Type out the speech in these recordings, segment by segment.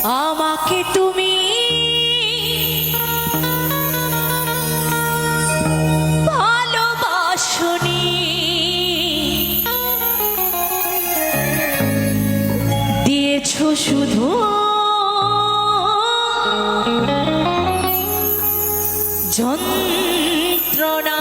আমাকে তুমি ভালোবাসনি, দিয়েছো শুধু যন্ত্রণা।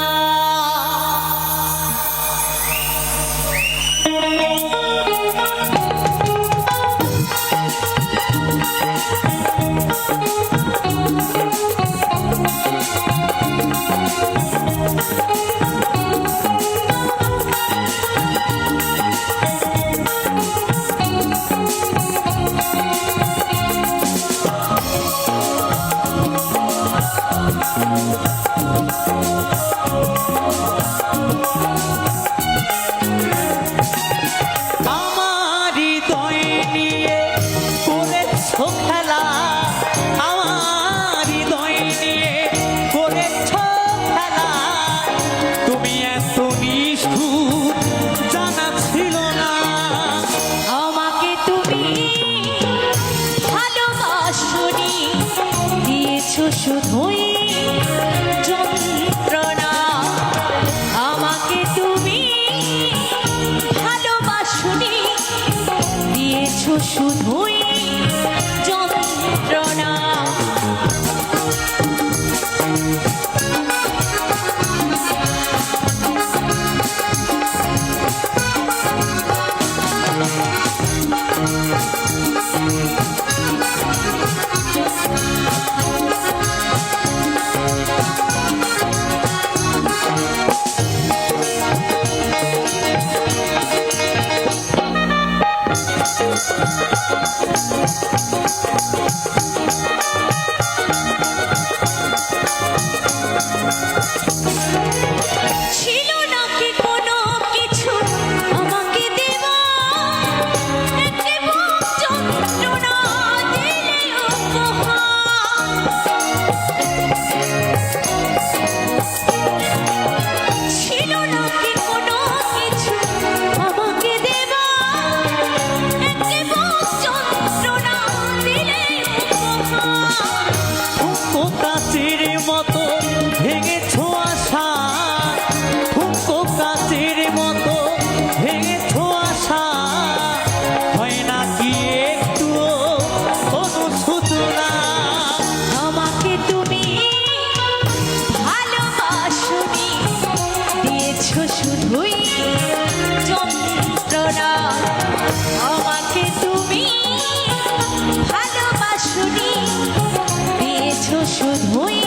শুধুই যন্ত্রণা। আমাকে তুমি ভালোবাসনি, দিয়েছো শুধুই যন্ত্রণা। ছিল নাকি কোনো কিছু আমাকে দেওয়া, কেবল যন্ত্রণা দিলে উপহার। ছিল নাকি কোনো কিছু আমাকে দেওয়া, কেবল যন্ত্রণা দিলে উপহার। কাচের মতো ভেঙেছো আশা, কাচের মতো ভেঙেছো আশা, হয় নাকি একটু অনুশোচনা। আমাকে তুমি ভালোবাসনি, দিয়েছো শুধুই যন্ত্রণা। আমাকে তুমি ভালোবাসনি, দিয়েছো শুধুই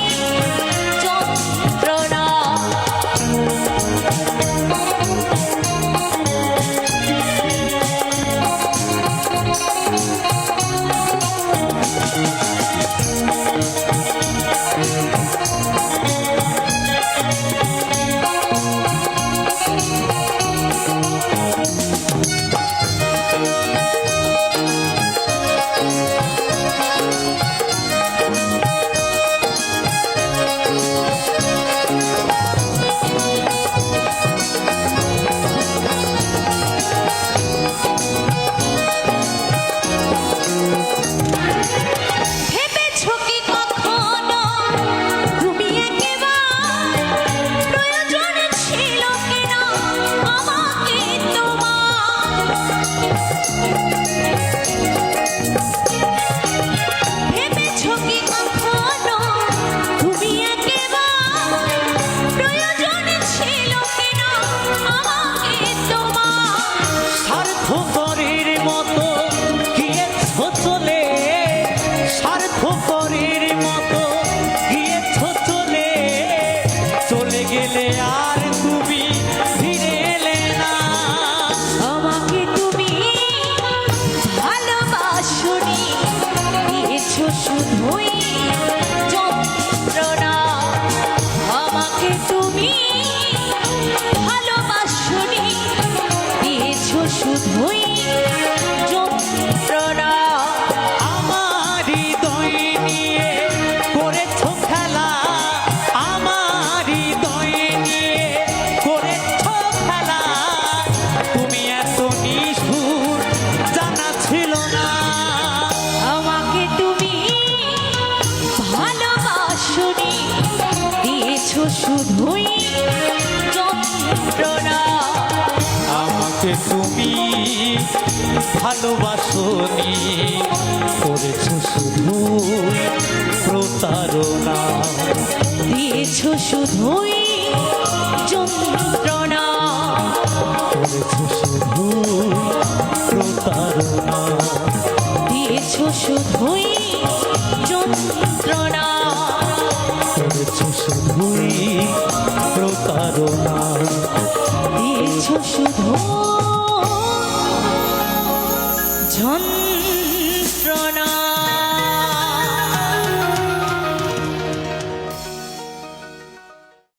যন্ত্রণা। গেলে আর তুমি ফিরে এলে না। আমাকে তুমি ভালোবাসনি, দিয়েছো শুধুই যন্ত্রণা। আমাকে তুমি ভালোবাসনি, দিয়েছো শুধুই যন্ত্রণা। আমার হৃদয় নিয়ে করেছো খেলা, আমার হৃদয় নিয়ে করেছো খেলা, তুমি এত নিষ্ঠুর জানা ছিল না। আমাকে ভালোবাসনি, করেছ শুধু প্রতারণা। দিয়েছ শুধুই যন্ত্রণা, করেছ শুধু প্রতারণা। দিয়েছ শুধুই যন্ত্রণা, করেছ শুধুই প্রতারণা। দিয়েছ শুধু যন্ত্রণা।